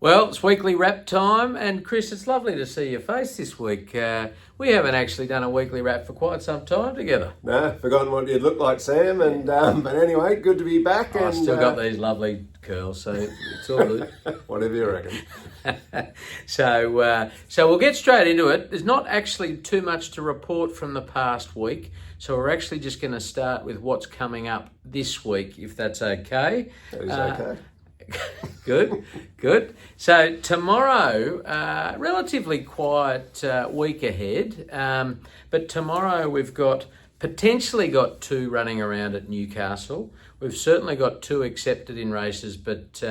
Well, it's weekly wrap time, and Chris, it's lovely to see your face this week. We haven't actually done a weekly wrap for quite some time together. No, forgotten what you look like, Sam. And but anyway, good to be back. I've still got these lovely curls, so it's all good. Whatever you reckon. So we'll get straight into it. There's not actually too much to report from the past week, so we're actually just going to start with what's coming up this week, if that's okay. That is okay. Good. So tomorrow, relatively quiet week ahead, but tomorrow we've potentially got two running around at Newcastle. We've certainly got two accepted in races, but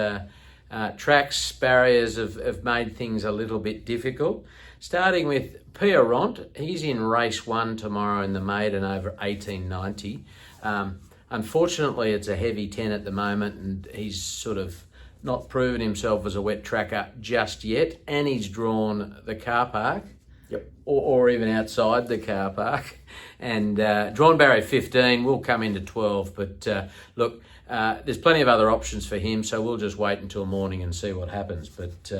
tracks, barriers have made things a little bit difficult. Starting with Pierront, he's in race 1 tomorrow in the maiden over 1890. Unfortunately, it's a heavy 10 at the moment, and he's sort of not proven himself as a wet tracker just yet, and he's drawn the car park, or even outside the car park, and drawn barrier 15, will come into 12, but look, there's plenty of other options for him, so we'll just wait until morning and see what happens. But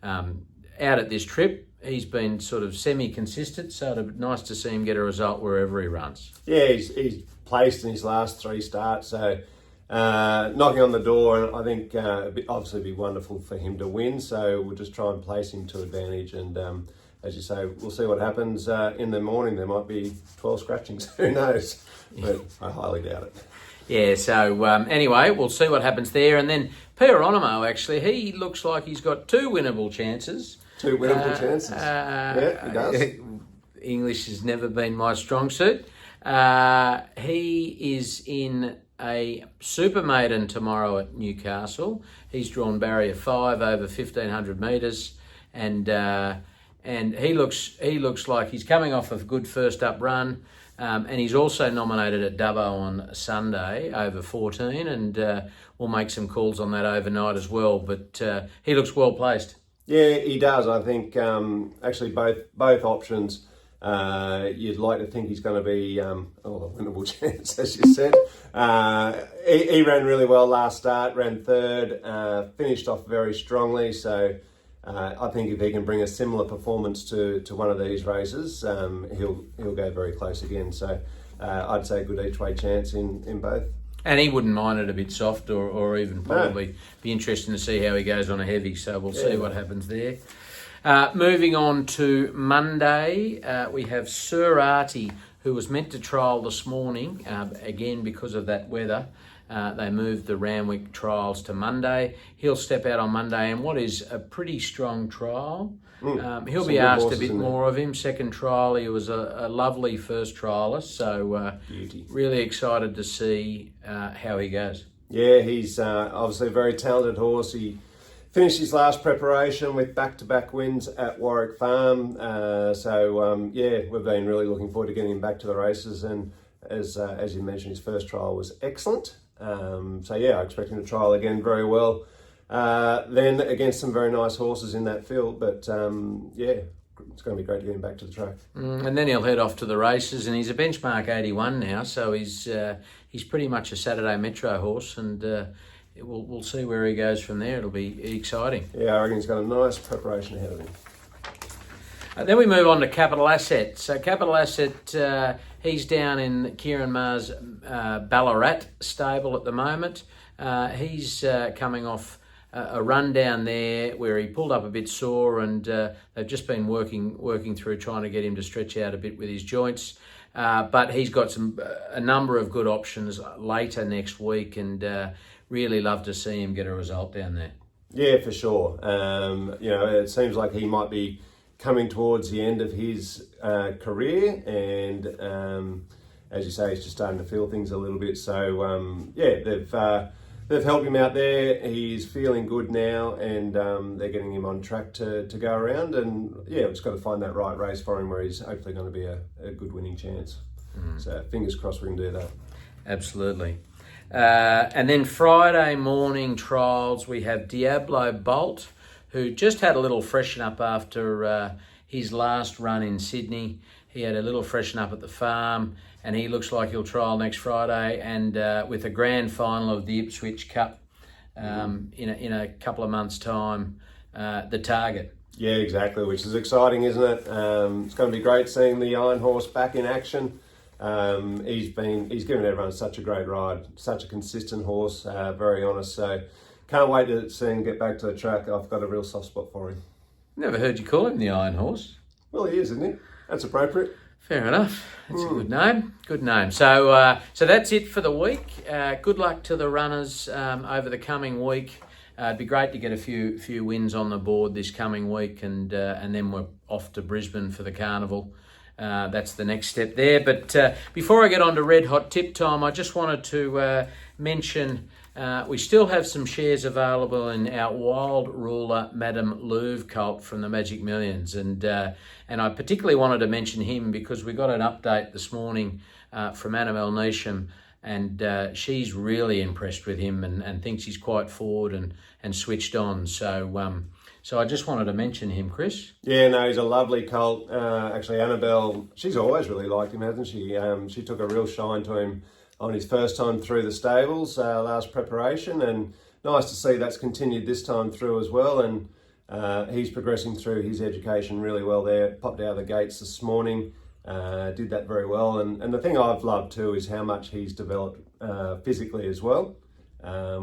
out at this trip, he's been sort of semi-consistent, so it'd be nice to see him get a result wherever he runs. Yeah, he's placed in his last 3 starts, so knocking on the door, and I think obviously be wonderful for him to win, so we'll just try and place him to advantage, and as you say, we'll see what happens in the morning. There might be 12 scratchings, who knows, but I highly doubt it. Yeah, so anyway, we'll see what happens there. And then Pieronimo, actually, he looks like he's got 2 winnable chances. 2 winnable chances. Yeah, he does. English has never been my strong suit. He is in a super maiden tomorrow at Newcastle. He's drawn barrier 5 over 1,500 metres, and he looks like he's coming off a good first up run. And he's also nominated at Dubbo on Sunday over 14, and we'll make some calls on that overnight as well. But he looks well placed. Yeah, he does. I think actually both options. You'd like to think he's going to be a winnable chance, as you said. He ran really well last start, ran 3rd, finished off very strongly. So I think if he can bring a similar performance to one of these races, he'll go very close again. So I'd say a good each way chance in both. And he wouldn't mind it a bit soft, or even probably be interesting to see how he goes on a heavy. So we'll see what happens there. Moving on to Monday, we have Sir Artie, who was meant to trial this morning. Again, because of that weather, they moved the Randwick trials to Monday. He'll step out on Monday in what is a pretty strong trial. He'll be asked a bit more of him. Second trial, he was a lovely first trialist, so really excited to see how he goes. Yeah, he's obviously a very talented horse. He finished his last preparation with back-to-back wins at Warwick Farm. We've been really looking forward to getting him back to the races, and as you mentioned, his first trial was excellent. I expect him to trial again very well. Then against some very nice horses in that field, but it's going to be great to get him back to the track. And then he'll head off to the races, and he's a benchmark 81 now, so he's pretty much a Saturday Metro horse, and we'll see where he goes from there. It'll be exciting. Yeah, I reckon he's got a nice preparation ahead of him. Then we move on to Capital Asset. So Capital Asset, he's down in Kieran Maher's Ballarat stable at the moment. He's coming off a run down there where he pulled up a bit sore, and they've just been working through trying to get him to stretch out a bit with his joints. But he's got a number of good options later next week, and really love to see him get a result down there. Yeah, for sure. It seems like he might be coming towards the end of his career, and as you say, he's just starting to feel things a little bit. So they've helped him out there. He's feeling good now, and they're getting him on track to go around. And we've just got to find that right race for him where he's hopefully going to be a good winning chance. So fingers crossed we can do that. Absolutely. And then Friday morning trials, we have Diablo Bolt, who just had a little freshen up after his last run in Sydney. He had a little freshen up at the farm, and he looks like he'll trial next Friday, and with a grand final of the Ipswich Cup in a couple of months' time. the target. Yeah, exactly, which is exciting, isn't it? It's going to be great seeing the Iron Horse back in action. He's given everyone such a great ride, such a consistent horse, very honest. So can't wait to see him get back to the track. I've got a real soft spot for him. Never heard you call him the Iron Horse. Well, he is, isn't he? That's appropriate. Fair enough. That's a good name. Good name. So that's it for the week. Good luck to the runners over the coming week. It'd be great to get a few wins on the board this coming week, and then we're off to Brisbane for the carnival. That's the next step there. But before I get on to Red Hot Tip Time, I just wanted to mention we still have some shares available in our Wild Ruler Madame Louvre colt from the Magic Millions, and I particularly wanted to mention him because we got an update this morning from Annabelle Neesham, and she's really impressed with him and thinks he's quite forward and switched on. So I just wanted to mention him, Chris. Yeah, no, he's a lovely colt. Actually, Annabelle, she's always really liked him, hasn't she? She took a real shine to him on his first time through the stables, last preparation, and nice to see that's continued this time through as well. And he's progressing through his education really well there. Popped out of the gates this morning, did that very well. And the thing I've loved too is how much he's developed physically as well,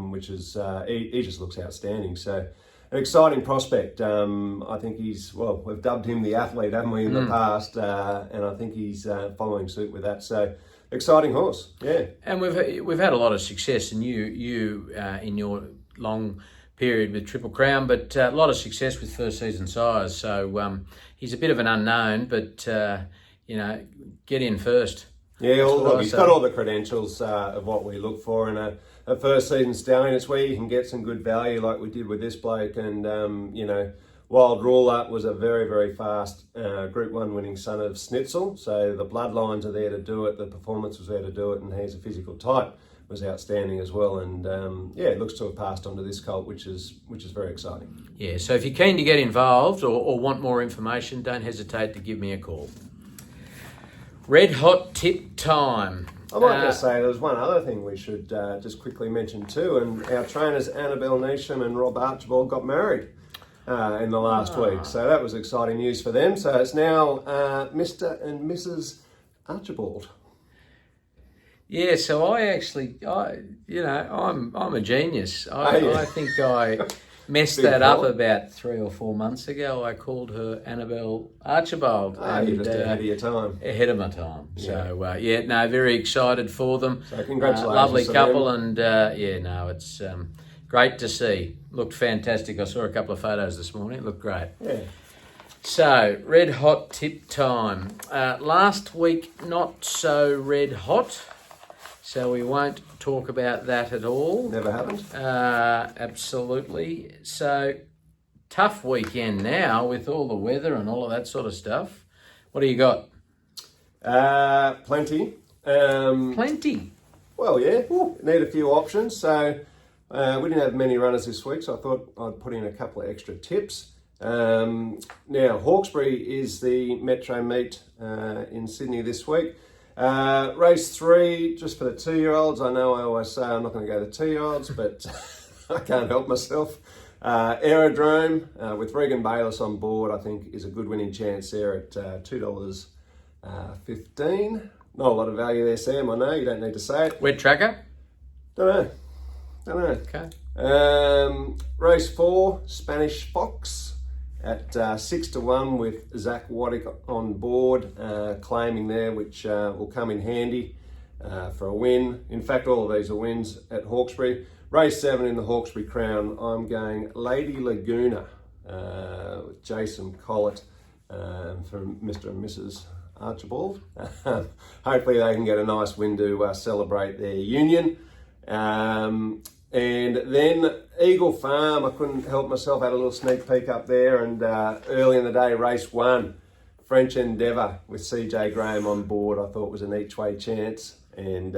which is, he just looks outstanding. So an exciting prospect. I think we've dubbed him the athlete, haven't we, in the past, and I think he's following suit with that. So exciting horse, yeah. And we've had a lot of success, and you in your long period with Triple Crown, but a lot of success with first season sires. So he's a bit of an unknown, but get in first. Yeah, look, he's got all the credentials of what we look for in a first season stallion. It's where you can get some good value, like we did with this bloke, and Wild Ruler was a very, very fast Group 1 winning son of Snitzel, so the bloodlines are there to do it, the performance was there to do it, and he's a physical type, was outstanding as well, and it looks to have passed on to this colt, which is very exciting. Yeah, so if you're keen to get involved or want more information, don't hesitate to give me a call. Red Hot Tip Time. I might just say there was one other thing we should just quickly mention too, and our trainers Annabelle Neesham and Rob Archibald got married in the last week, so that was exciting news for them. So it's now Mr. and Mrs. Archibald. Yeah, so I'm a genius. I think I messed that up about 3 or 4 months ago. I called her Annabelle Archibald. You're just ahead of your time. Ahead of my time. So, very excited for them. So congratulations. Lovely couple, and it's great to see. Looked fantastic. I saw a couple of photos this morning. It looked great. Yeah. So, Red Hot Tip Time. Last week, not so red hot. So we won't talk about that at all. Never happened. Absolutely. So, tough weekend now with all the weather and all of that sort of stuff. What do you got? Plenty. Plenty? Well, yeah. Need a few options. So, we didn't have many runners this week, so I thought I'd put in a couple of extra tips. Now, Hawkesbury is the Metro meet in Sydney this week. Race 3, just for the 2-year-olds. I know I always say I'm not going to go to 2-year-olds, but I can't help myself. Aerodrome with Regan Bayliss on board, I think, is a good winning chance there at $2.15. Not a lot of value there, Sam. I know you don't need to say it. Wet Tracker? Don't know. Okay. Race 4, Spanish Fox at 6-1 with Zach Waddick on board, claiming there, which will come in handy for a win. In fact, all of these are wins at Hawkesbury. Race 7 in the Hawkesbury Crown, I'm going Lady Laguna with Jason Collett for Mr. and Mrs. Archibald. Hopefully they can get a nice win to celebrate their union. And then Eagle Farm, I couldn't help myself, had a little sneak peek up there, and early in the day, race 1, French Endeavour with CJ Graham on board, I thought was an each way chance. And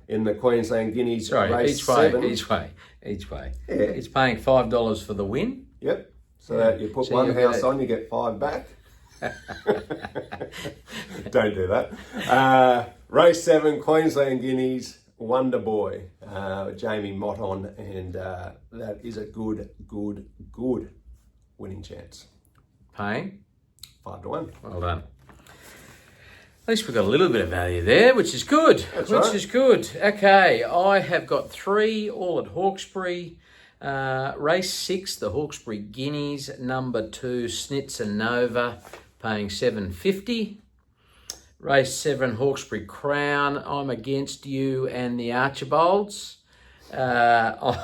in the Queensland Guineas, race 7. Each way. Yeah. It's paying $5 for the win. Yep. So that you put one house on, you get 5 back. Don't do that. Race 7, Queensland Guineas, Wonder Boy, Jamie Mott on, and that is a good winning chance. Paying. 5 to 1. Well done. At least we've got a little bit of value there, which is good. That's which right. is good. Okay, I have got 3 all at Hawkesbury. Race 6, the Hawkesbury Guineas. Number 2, Snitzer Nova, paying $7.50. Race 7, Hawkesbury Crown. I'm against you and the Archibalds. I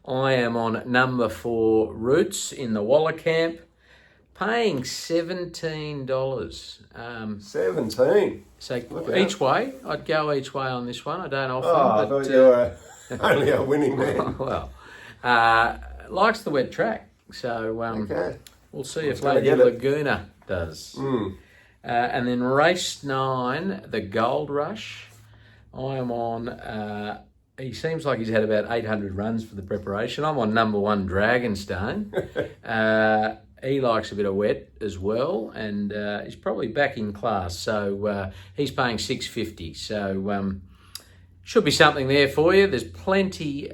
am on number 4, Roots in the Waller Camp, paying $17. 17. So Look each way, I'd go each way on this one. I don't often. Oh, I but, thought you were only a winning man. well, likes the wet track. So Okay. we'll see if gonna Lady get it. Laguna does. And then race 9, the Gold Rush. I am on. He seems like he's had about 800 runs for the preparation. I'm on number 1, Dragonstone. He likes a bit of wet as well, and he's probably back in class. So he's paying $6.50. So should be something there for you. There's plenty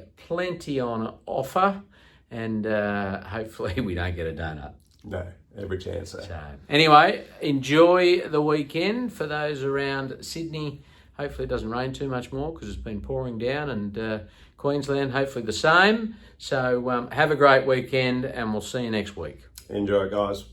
on offer, and hopefully we don't get a donut. No, every chance. So anyway, enjoy the weekend for those around Sydney. Hopefully it doesn't rain too much more because it's been pouring down, and Queensland hopefully the same. So have a great weekend, and we'll see you next week. Enjoy, guys.